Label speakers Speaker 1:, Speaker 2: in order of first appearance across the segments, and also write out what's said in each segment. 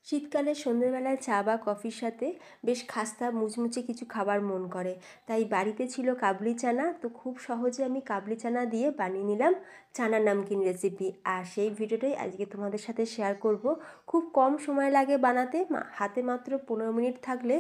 Speaker 1: শীতকালে সন্ধ্যেবেলায় চা বা কফির সাথে বেশ খাস্তা মুচমুচে কিছু খাবার মন করে। তাই বাড়িতে ছিল কাবলি চানা, তো খুব সহজে আমি কাবলি চানা দিয়ে বানিয়ে নিলাম চানা নামকিন রেসিপি। আর সেই ভিডিওটাই আজকে তোমাদের সাথে শেয়ার করব। খুব কম সময় লাগে বানাতে, হাতে মাত্র 15 মিনিট থাকলে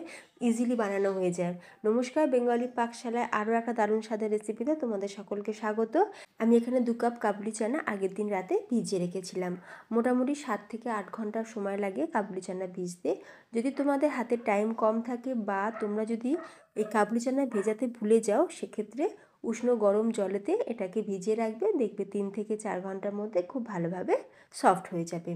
Speaker 1: ইজিলি বানানো হয়ে যায়। নমস্কার, বেঙ্গলি পাকশালায় আরও একটা দারুণ স্বাদের রেসিপিতে তোমাদের সকলকে স্বাগত। আমি এখানে 2 কাপ কাবলি চানা আগের দিন রাতে ভিজিয়ে রেখেছিলাম। মোটামুটি 7 থেকে 8 ঘন্টা সময় লাগে কাবলি চানা ভিজতে। যদি তোমাদের হাতে টাইম কম থাকে বা তোমরা যদি এই কাবলি চানা ভেজাতে ভুলে যাও, সেক্ষেত্রে উষ্ণ গরম জলেতে এটাকে ভিজিয়ে রাখবে, দেখবে 3 থেকে 4 ঘন্টার মধ্যে খুব ভালোভাবে সফট হয়ে যাবে।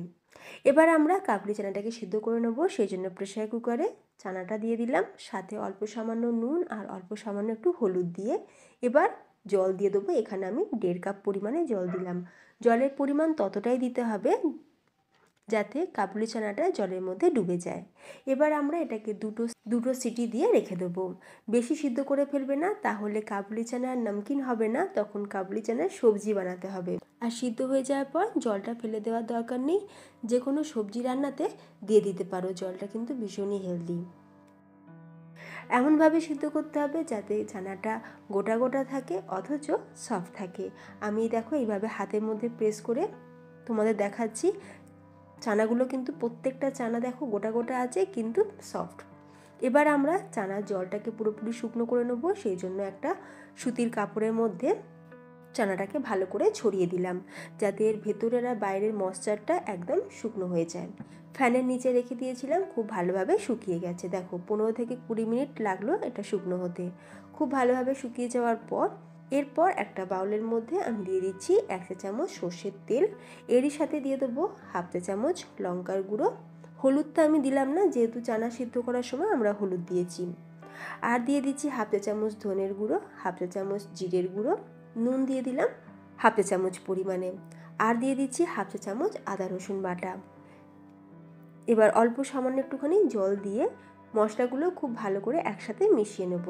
Speaker 1: এবার আমরা কাবলি চানাটাকে সিদ্ধ করে নেব। সেই জন্য প্রেসার কুকারে চানাটা দিয়ে দিলাম, সাথে অল্প সামান্য নুন আর অল্প সামান্য একটু হলুদ দিয়ে এবার জল দিয়ে দেবো। এখানে আমি 1.5 কাপ পরিমাণে জল দিলাম। জলের পরিমাণ ততটাই দিতে হবে যাতে কাবলি চানাটা জলের মধ্যে ডুবে যায়। এবার আমরা এটাকে দুটো সিটি দিয়ে রেখে দেবো। বেশি সিদ্ধ করে ফেলবে না, তাহলে কাবলি চানার নমকিন হবে না, তখন কাবলি চানার সবজি বানাতে হবে। আর সিদ্ধ হয়ে যাওয়ার পর জলটা ফেলে দেওয়ার দরকার নেই, যে কোনো সবজি রান্নাতে দিয়ে দিতে পারো। জলটা কিন্তু ভীষণই হেলদি। এমনভাবে সিদ্ধ করতে হবে যাতে চানাটা গোটা গোটা থাকে অথচ সফট থাকে। আমি দেখো এইভাবে হাতের মধ্যে প্রেস করে তোমাদের দেখাচ্ছি। চানাগুলো কিন্তু প্রত্যেকটা চানা দেখো গোটা গোটা আছে কিন্তু সফট। এবার আমরা চানার জলটাকে পুরোপুরি শুকনো করে নেব। সেই জন্য একটা সুতির কাপড়ের মধ্যে চানাটাকে ভালো করে ছড়িয়ে দিলাম, যাতে এর ভেতরের আর বাইরের ময়েশ্চারটা একদম শুকনো হয়ে যায়। ফ্যানের নিচে রেখে দিয়েছিলাম, খুব ভালোভাবে শুকিয়ে গেছে। দেখো 15 থেকে 20 মিনিট লাগলো এটা শুকনো হতে। খুব ভালোভাবে শুকিয়ে যাওয়ার পর এরপর একটা বাউলের মধ্যে আমি দিয়ে দিচ্ছি 1 চা চামচ সর্ষের তেল। এরই সাথে দিয়ে দেবো 1/2 চা চামচ লঙ্কার গুঁড়ো। হলুদটা আমি দিলাম না, যেহেতু চানা সিদ্ধ করার সময় আমরা হলুদ দিয়েছি। আর দিয়ে দিচ্ছি 1/2 চা চামচ ধনের গুঁড়ো, 1/2 চা চামচ জিরের গুঁড়ো। নুন দিয়ে দিলাম 1/2 চা চামচ পরিমাণে। আর দিয়ে দিচ্ছি 1/2 চা চামচ আদা রসুন বাটা। এবার অল্প সামান্য একটুখানি জল দিয়ে মশলাগুলো খুব ভালো করে একসাথে মিশিয়ে নেব।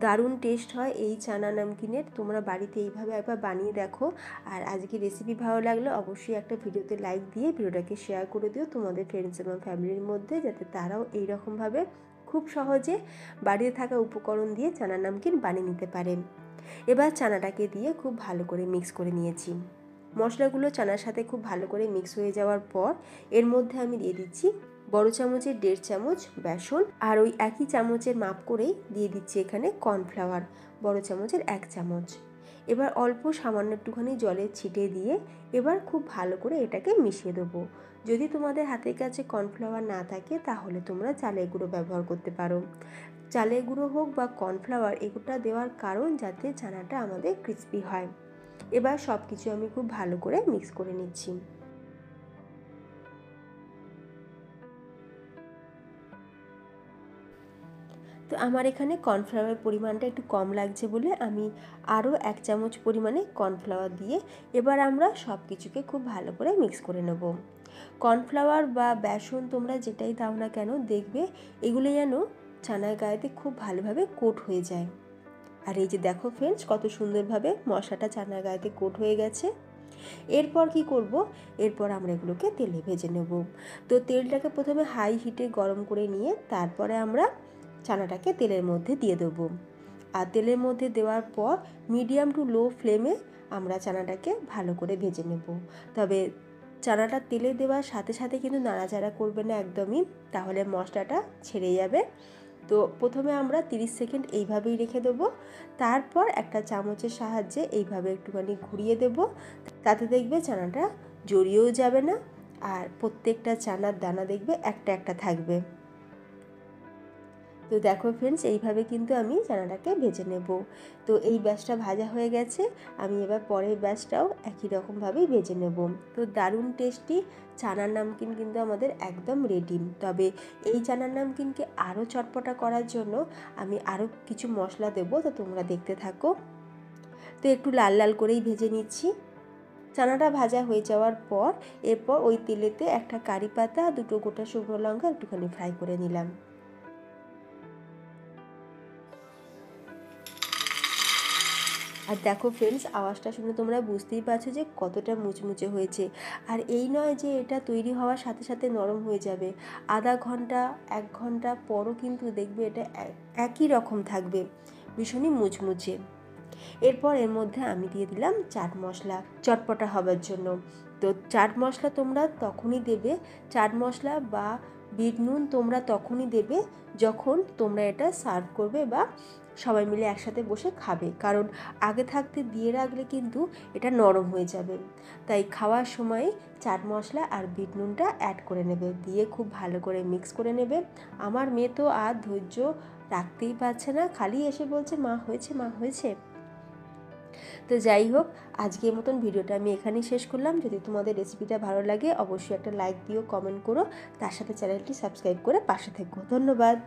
Speaker 1: দারুণ টেস্ট হয় এই চানা নামকিনের। তোমরা বাড়িতে এইভাবে একবার বানিয়ে দেখো। আর আজকে রেসিপি ভালো লাগলে অবশ্যই একটা ভিডিওতে লাইক দিয়ে ভিডিওটাকে শেয়ার করে দিও তোমাদের ফ্রেন্ডস এবং ফ্যামিলির মধ্যে, যাতে তারাও এইরকমভাবে খুব সহজে বাড়িতে থাকা উপকরণ দিয়ে চানা নামকিন বানিয়ে নিতে পারে। এবার চানাটাকে দিয়ে খুব ভালো করে মিক্স করে নিয়েছি। মশলাগুলো চানার সাথে খুব ভালো করে মিক্স হয়ে যাওয়ার পর এর মধ্যে আমি দিয়ে দিচ্ছি বড় চামচের 1.5 চামচ বেসন, আর ওই একই চামচের মাপ করেই দিয়ে দিচ্ছি এখানে কর্নফ্লাওয়ার বড় চামচের 1 চামচ। এবার অল্প সামান্য একটুখানি জলের ছিটে দিয়ে এবার খুব ভালো করে এটাকে মিশিয়ে দেবো। যদি তোমাদের হাতের কাছে কর্নফ্লাওয়ার না থাকে তাহলে তোমরা চালের গুঁড়ো ব্যবহার করতে পারো। চালের গুঁড়ো হোক বা কর্নফ্লাওয়ার, এগুলোটা দেওয়ার কারণ যাতে চানাটা আমাদের ক্রিস্পি হয়। এবার সব কিছু আমি খুব ভালো করে মিক্স করে নিচ্ছি। তো আমার এখানে কর্নফ্লাওয়ারের পরিমাণটা একটু কম লাগছে বলে আমি আরও 1 চামচ পরিমাণে কর্নফ্লাওয়ার দিয়ে এবার আমরা সব কিছুকে খুব ভালো করে মিক্স করে নেব। কর্নফ্লাওয়ার বা বেসন তোমরা যেটাই দাও না কেন, দেখবে এগুলো যেন চানার গায়েতে খুব ভালোভাবে কোট হয়ে যায়। আর এই যে দেখো ফ্রেন্ডস, কত সুন্দরভাবে মশলাটা চানার গায়েতে কোট হয়ে গেছে। এরপর কি করব, এরপর আমরা এগুলোকে তেলে ভেজে নেব। তো তেলটাকে প্রথমে হাই হিটে গরম করে নিয়ে তারপরে আমরা চানাটাকে তেলের মধ্যে দিয়ে দেবো। আর তেলের মধ্যে দেওয়ার পর মিডিয়াম টু লো ফ্লেমে আমরা চানাটাকে ভালো করে ভেজে নেব। তবে চানাটা তেলে দেওয়ার সাথে সাথে কিন্তু নাড়াচাড়া করবে না একদমই, তাহলে মশলাটা ছেড়ে যাবে। তো প্রথমে আমরা 30 সেকেন্ড এইভাবেই রেখে দেবো। তারপর একটা চামচের সাহায্যে এইভাবে একটুখানি ঘুরিয়ে দেব, তাতে দেখবে চানাটা জড়িয়েও যাবে না আর প্রত্যেকটা চানার দানা দেখবে একটা একটা থাকবে। তো দেখো ফ্রেন্ডস, এইভাবে কিন্তু আমি চানাটাকে ভেজে নেব। তো এই ব্যাচটা ভাজা হয়ে গেছে, আমি এবার পরের ব্যাচটাও একই রকমভাবেই ভেজে নেব। তো দারুণ টেস্টি চানার নামকিন কিন্তু আমাদের একদম রেডি। তবে এই চানার নামকিনকে আরও চটপটা করার জন্য আমি আরও কিছু মশলা দেবো, তো তোমরা দেখতে থাকো। তো একটু লাল লাল করেই ভেজে নিচ্ছি। চানাটা ভাজা হয়ে যাওয়ার পর এরপর ওই তেলেতে একটা কারি পাতা, 2টো গোটা শুকনো লঙ্কা একটুখানি ফ্রাই করে নিলাম। আর দেখো ফ্রেন্ডস, আওয়াজটা শুনে তোমরা বুঝতেই পারছো যে কতটা মুচমুচে হয়েছে। আর এই নয় যে এটা তৈরি হওয়ার সাথে সাথে নরম হয়ে যাবে, আধা ঘন্টা 1 ঘন্টা পরও কিন্তু দেখবে এটা একই রকম থাকবে, ভীষণই মুচমুচে। এরপর এর মধ্যে আমি দিয়ে দিলাম চাট মশলা চটপটা হবার জন্য। তো চাট মশলা তোমরা তখনই দেবে, চাট মশলা বা বিট নুন তোমরা তখনই দেবে যখন তোমরা এটা সার্ভ করবে বা সবাই মিলে একসাথে বসে খাবে, কারণ আগে থাকতে দিয়ে রাখলে কিন্তু এটা নরম হয়ে যাবে। তাই খাওয়ার সময় চাট মশলা আর বিট নুনটা অ্যাড করে নেবে, দিয়ে খুব ভালো করে মিক্স করে নেবে। আমার মেয়ে তো আর ধৈর্য রাখতেই পারছে না, খালি এসে বলছে মা হয়েছে, মা হয়েছে। তো যাই হোক, আজকের মতন ভিডিওটা আমি এখানেই শেষ করলাম। যদি তোমাদের রেসিপিটা ভালো লাগে অবশ্যই একটা লাইক দিও, কমেন্ট করো, তার সাথে চ্যানেলটি সাবস্ক্রাইব করে পাশে থেকো। ধন্যবাদ।